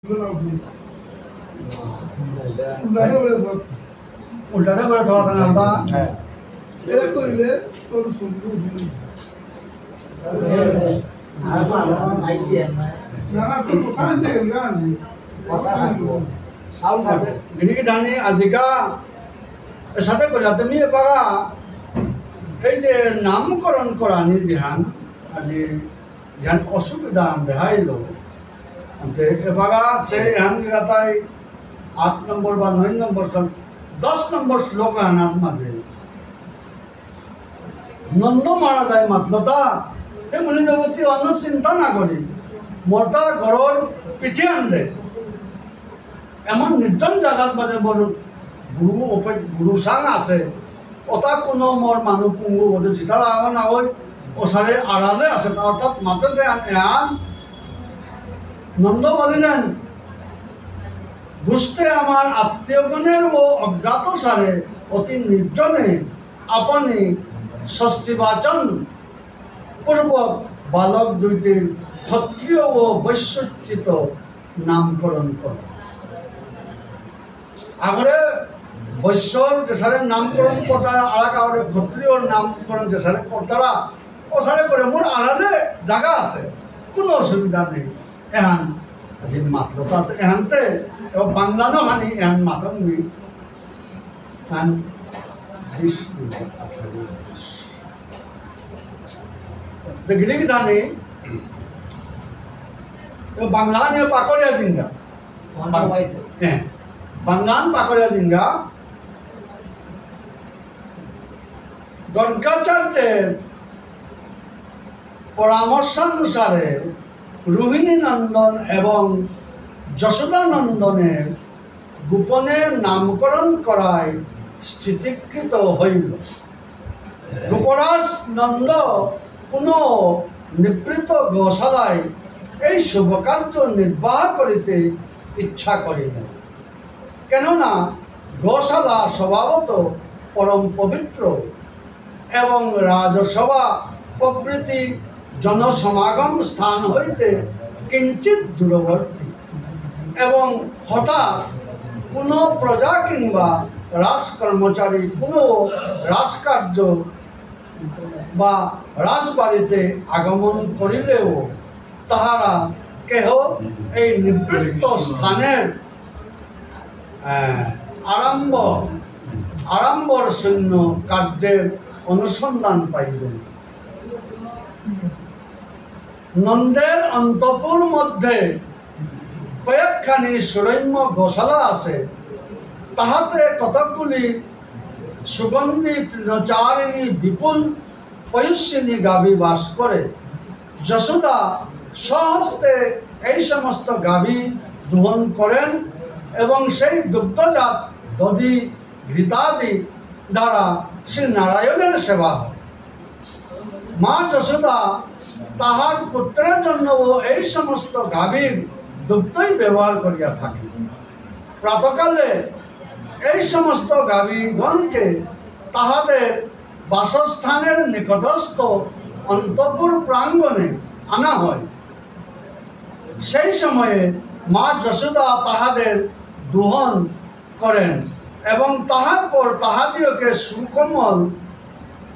उल्टा बड़ा थोड़ा था नाम था ये कोई ले और सुन लो ना तो कहाँ देगा नहीं साउंड खाते गिरी की धानी आजिका साथे को जाते नहीं है पागा এই যে নামকরণ করানি জিহান আজি জিহান অসুবিধা দেখাইলো अंते एबागा से हम गाताई 8 नंबर बा 9 नंबर तक 10 नंबर श्लोक अनाथ माजे नंद महाराज मतलता हे मुनि देवती अन्न चिंता ना करी मरता घरर पिछे आनदे एमन निर्जन जगत बाजे बड़ गुरु सांग आसे ओता कोनो मोर मानु पुंगु बदे सितारा आवन आगय ओसारे आराले आसे अर्थात माते से आन नंद बलिलेन बुझते आमार आत्मीयगणेर ओ अज्ञात सारे अति निर्जने अपनी षष्ठीवाचन पूर्वक बालक दुईटिर क्षत्रिय ओ वैश्योचित नामकरण कर आगरे वैश्यर जेसारे नामकरण करता आराक आगरे क्षत्रिय नामकरण जेसारे करतारा ओ सारे करे मोर आरादे जागा आछे कोनो असुविधा नहीं एहान जिन मात्रता एहानते और बांग्लानो हानि एहान मातम नी कान विष्णु आचार्य देखिले की जाने तो बांग्ला ने पाकोरिया जिंगा बांग्लान पाकोरिया जिंगा गणकाचार्य परामर्शानुसारे रोहिणी नंदन एवं यशोदा नंदनेर गोपने नामकरण कराय स्थितीकृत हईल गोपराज नंद कोनो निवृत्त गोशालाय এই শুভ কার্য নির্বাহ করিতে ইচ্ছা করিলেন কেননা গোশালা স্বভাবত পরম পবিত্র এবং রাজসভা প্রভৃতি जनसमागम स्थान हईते किंचित दूरवर्ती एवं हठात कोनो प्रजा किंबा राज कर्मचारी कोनो राजकार्य बा राजबाड़ीते आगमन करिलेओ ताहारा केह এই নিবৃত্ত স্থানের आरम्भर शून्य कार्यर अनुसंधान पाइबेन नंदेर अंतपुर मध्य कयेकखानी सुरम्य गोशाला आछे ताहाते कतकगुली सुगंधी तृणचारिणी विपुल पयुष्यिनी गाभी बास करे यशोदा सहस्ते এই समस्त गाभी दोहन करें एवं सेई दुग्धजात दधि घृतादि द्वारा श्री नारायणेर सेवा हय मा यशोदा ताहार पुत्रेर जन्य এই समस्त गाभीर दुग्धई व्यवहार करिया थाकेन प्रातःकाले এই समस्त गाभीगणके ताहादेर बासस्थानेर निकटस्थ अंतपुर प्रांगणे आना हय সেই সময়ে মা যশোদা তাহাদের দোহন করেন এবং তাহার পর তাহাদিওকে সুকোমল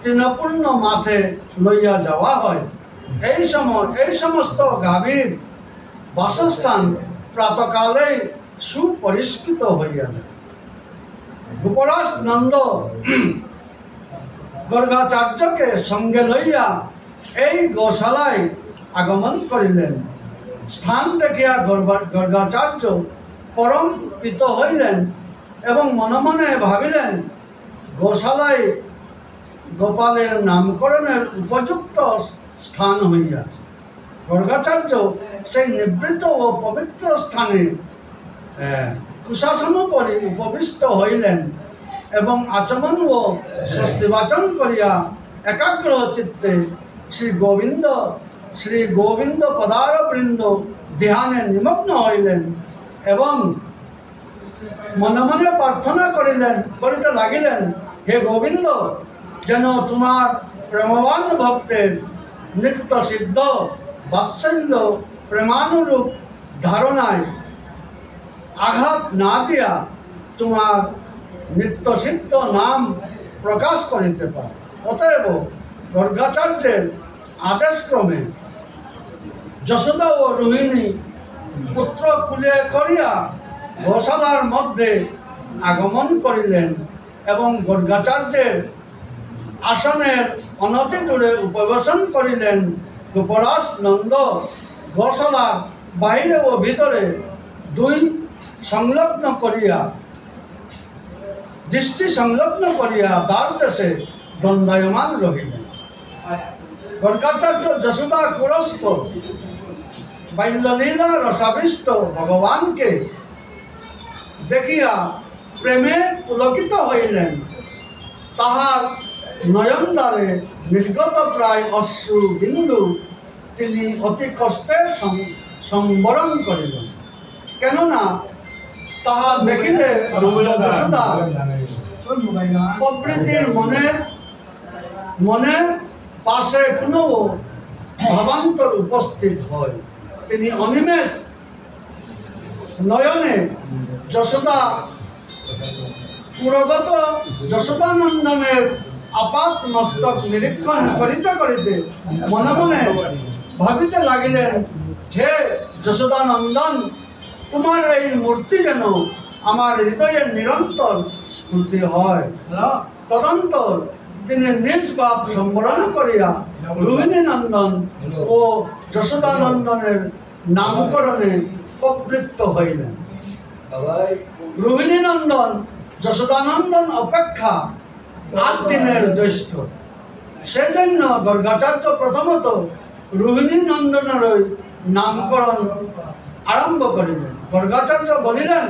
তৃণপূর্ণ মাঠে লইয়া যাওয়া হয় এই সময় এই সমস্ত গাভীর বাসস্থান প্রাতকালে সুপরিষ্কৃত হইয়া যায় গোপরাজ নন্দ গর্গাচার্যকে সঙ্গে লইয়া এই গোশালায় আগমন করিলেন स्थान देखिया गर्गाचार्य परम पित हईलेन एवं मने मने भाविलेन गोशालाय गोपालेर नामकरणेर उपयुक्त स्थान हইয়াছে गर्गाचार्य सेई निवृत्त ओ पवित्र स्थाने कुशासनोपरि उपविष्ट हईलेन एवं आचमन ओ षष्ठीवाचन करिया एकाग्र चित्ते श्री गोविंद पदार बृंद ध्याने निमग्न हईलेन एवं मने मने प्रार्थना करिलेन करिते लागिलेन हे गोविंद जेन तुम्हार प्रेमवान भक्तेर नित्य सिद्ध वात्सल्य प्रेमानुरूप धारणाय আঘাত না দিয়া তোমার নিত্যসিদ্ধ নাম প্রকাশ করিতে পারে। অতএব গর্গাচার্যের আদেশক্রমে যশোদা ও রোহিণী পুত্র কুলে করিয়া গোশালার মধ্যে আগমন করিলেন এবং গর্গাচার্যের আসনের অনতি দূরে উপবেশন করিলেন। গোপরাজ নন্দ গোশালার বাহিরে ও ভিতরে দুই সংলগ্ন করিয়া দৃষ্টি সংলগ্ন করিয়া দ্বার দেশে দণ্ডায়মান রহিলেন। গর্গাচার্য যশোদা কুরস্থ বাল্যলীলা রসাবিষ্ট ভগবানকে দেখিয়া প্রেমে পুলকিত হইলেন। তাহার নয়নদ্বারে নির্গত প্রায় অশ্রু বিন্দু তিনি অতি কষ্টে সংবরণ করিলেন। কেননা তাহা দেখিলে যশোদা প্রবৃত্তির মনে পাশে কোনো ভাবান্তর উপস্থিত হয়। তিনি অনিমেষ নয়নে যশোদা পুরগত যশোদানন্দনের আপাত মস্তক নিরীক্ষণ করিতে করিতে মনে মনে ভাবিতে লাগিলেন, হে যশোদানন্দন, তোমার এই মূর্তি যেন আমার হৃদয়ের নিরন্তর স্ফূর্তি হয়। তদন্তর তিনি নিজ বাপ সম্বরণ করিয়া রোহিণী নন্দন ও যশোদানন্দনের নামকরণে প্রবৃত্ত হইলেন। রোহিণী নন্দন যশোদানন্দন অপেক্ষা 8 দিনের জ্যেষ্ঠ। সেজন্য গর্গাচার্য প্রথমত রোহিণী নন্দনের নামকরণ আরম্ভ করিলেন। গর্গাচার্য বলিলেন,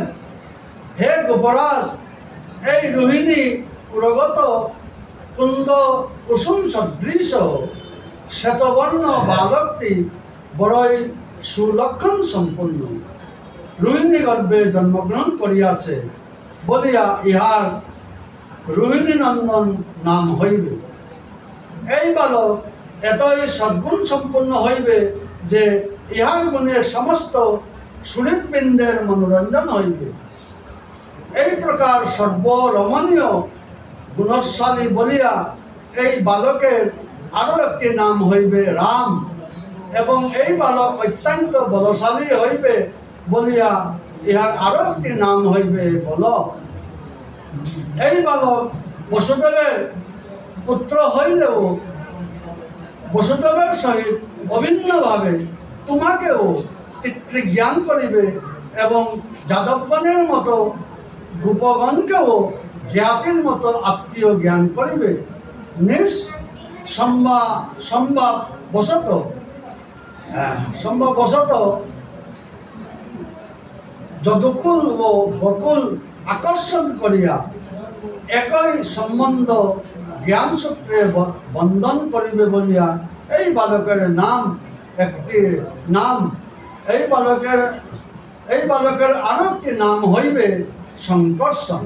হে গোপরাজ, এই রোহিণী পুরগত কুন্দ কুসুম সদৃশ শ্বেতবর্ণ বালকটি বড়ই সুলক্ষণ সম্পন্ন, রোহিণী গর্ভে জন্মগ্রহণ করিয়াছে বলিয়া ইহার রোহিণী নন্দন নাম হইবে। এই বালক এতই সদ্গুণ সম্পন্ন হইবে যে ইহার গুণে সমস্ত সুহৃদবৃন্দের মনোরঞ্জন হইবে। এই প্রকার সর্বরমণীয় গুণশালী বলিয়া এই বালকের আরো একটি নাম হইবে রাম, এবং এই বালক অত্যন্ত বলশালী হইবে বলিয়া ইহার আরো একটি নাম হইবে বল। এই বালক বসুদেবের পুত্র হইলেও বসুদেবের সহিত অভিন্নভাবে তোমাকেও পিতৃজ্ঞান করিবে এবং যাদবগণের মতো গোপগণকেও জ্ঞাতির মতো আত্মীয় জ্ঞান করিবে। সম্ভববশত যদুকুল ও বকুল আকর্ষণ করিয়া একই সম্বন্ধ জ্ঞান সূত্রে বন্ধন করিবে বলিয়া এই বালকের নাম একটি নাম। এই বালকের আরো একটি নাম হইবে সংকর্ষণ।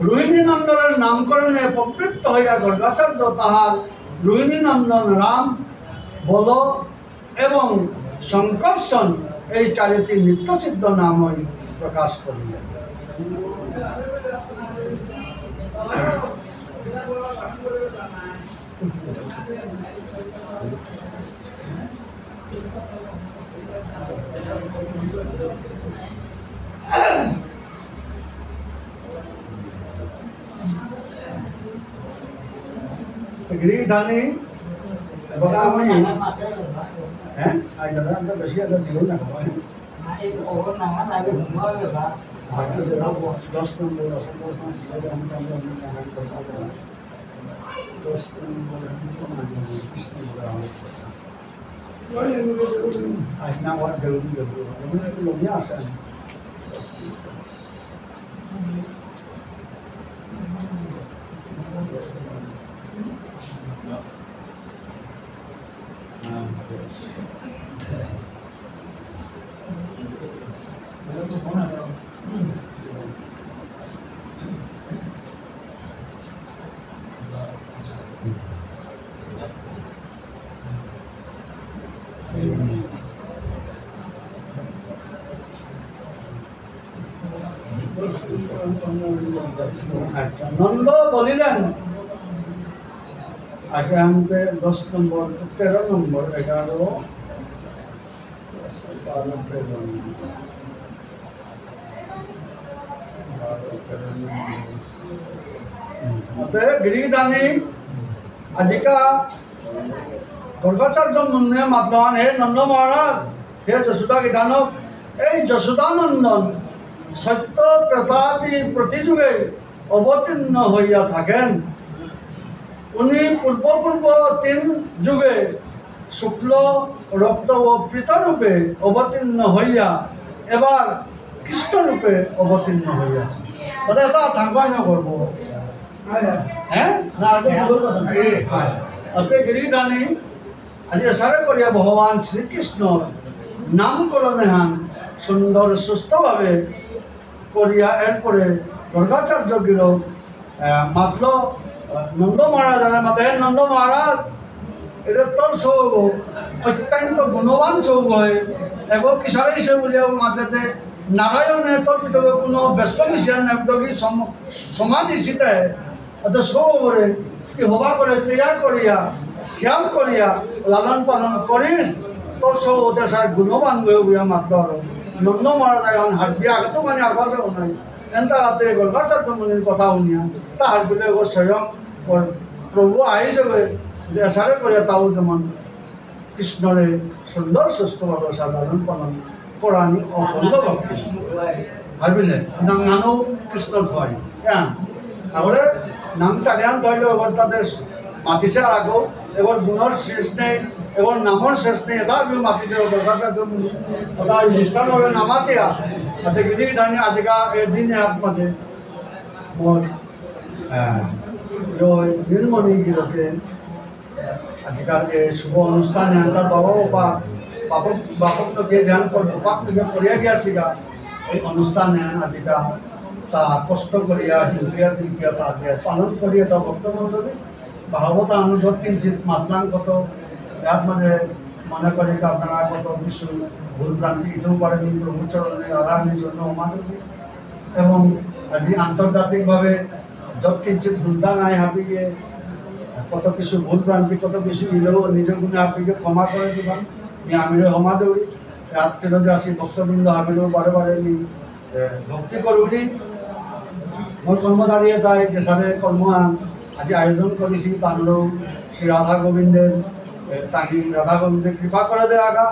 রোহিণী নন্দনের নামকরণে প্রবৃত্ত হইয়া গর্গাচার্য তাহার রোহিণী নন্দন রাম, বল এবং সংকর্ষণ এই 4টি নিত্যসিদ্ধ নামই প্রকাশ করিলেন। गिरिधानी बगामी हैं आज ज़्यादा अंदर बेसी अंदर जीवन ना हुआ है 10 नंबर 10 सीधे हम काम करने का सोचा था 10 नंबर आज ना वो जरूरी है लोग ये आशा है আচ্ছা নন্দ বলিলেন আচ্ছা আমাকে 10 নম্বর 13 নম্বর 11 12 13 गिरिदानी अधिका गर्गाचार्य मुन्ने मातलान हे नंद महाराज हे যশোদা গিদানক এই যশোদানন্দন সত্য ত্রেতাদি প্রতিযুগে অবতীর্ণ হইয়া থাকেন উনি পূর্ব 3 যুগে শুক্ল রক্ত ও পৃতরূপে অবতীর্ণ হইয়া এবার কৃষ্ণ রূপে অবতীর্ণ হইয়াছে তাহলে এটা থাকবানো করব হ্যাঁ না আর বলবো কথা অতে গিরিদানি আজ সারা করিয়া ভগবান শ্রীকৃষ্ণ নামকরণে হান সুন্দর সুস্থভাবে করিয়া এরপরে গর্গাচার্য গির মাতল নন্দ মহারাজার মাতে নন্দ মহারাজ এটা তোর সৌগ অত্যন্ত গুণবান সৌগ হয় এবং কিসারে হিসেবে বলিয়া মাতে নারায়ণে তোর ভিতরে কোনো ব্যস্ত বিষয় নেবদগি সমাধি ছিতে অত সৌগরে কি হবা করে সেয়া করিয়া খেয়াল করিয়া লালন পালন করিস তোর সৌতে সার গুণবান হয়ে বুয়া মাত্র নন্দ মহারাজ এখন হারবি আগে তো মানে আর বাসেও নাই এনতা হাতে গর্গাচার্য মুনির কথা শুনিয়া তা হারবিলে স্বয়ং প্রভু আইসবে সারে করিয়া তাও যেমন কৃষ্ণরে সুন্দর সুস্থভাবে লালন পালন করানি অবন্ধ ভক্তি ভাবিলে নাঙ্গানো কৃষ্ণ থয় হ্যাঁ তারপরে নাম চালিয়ান ধরলে এবার তাদের মাতিছে আর আগো এবার গুণর শেষ নেই এবার নামর শেষ নেই এটা আমি মাতিছে ওটা নিষ্ঠানভাবে নামাতিয়া তাতে গিরি ধানি আজকা এই দিনে হাত মাঝে মোর নীলমণি গিরকে আজকাল এই শুভ অনুষ্ঠানে তার বাবা বাপক তো কে ধ্যান বাপ থেকে পড়িয়া গিয়াছিলা এই অনুষ্ঠানে আজিকা তা কষ্ট করিয়া হিন্দিয়া দিনকিয়া তা পালন করিয়া তা ভক্তমণ্ডলী ভাগবতা অনুযোগ কিঞ্চিত মাতলান কত ইয়ার মাঝে মনে করি আপনারা কত কিছু ভুলভ্রান্তি ইতেও পারেনি প্রভু চরণে রাধারানীর জন্য আমাদেরকে এবং আজি আন্তর্জাতিকভাবে যত কিঞ্চিত হুন্দা নাই হাবিকে কত কিছু ভুলভ্রান্তি কত কিছু ইলেও নিজের গুণে হাবিকে ক্ষমা করে দিবান আমিরও ক্ষমা দেউরি রাত্রির যে আসি ভক্তবৃন্দ আমিরও বারে বারে নি ভক্তি করুনি মোর কর্মধারী তাই যে সারে কর্ম আজি আয়োজন করেছি তাহলেও শ্রী রাধা গোবিন্দের তাহি রাধা গোবিন্দের কৃপা করে দে আগা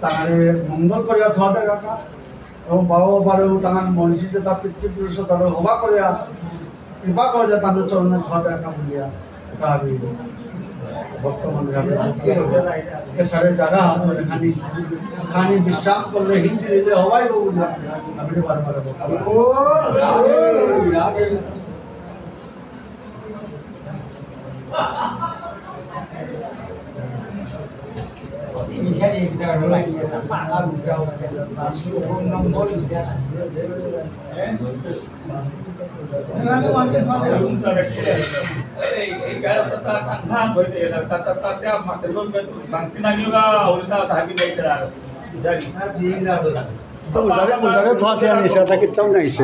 তাহারে মঙ্গল করিয়া থা দে আগা এবং বাবা বারেও তাহার মনীষী যে তার পিতৃপুরুষ তারা হবা করিয়া কৃপা করে যে তাদের চরণে থা দে আগা বলিয়া তাহাবি বর্তমান সারে জায়গা মানে খানি বিশ্রাম করলে হিঞ্চি দিলে হবাই বলিয়া আমি বারবার तो उल्टा रे थोड़ा से नहीं से कितना नहीं से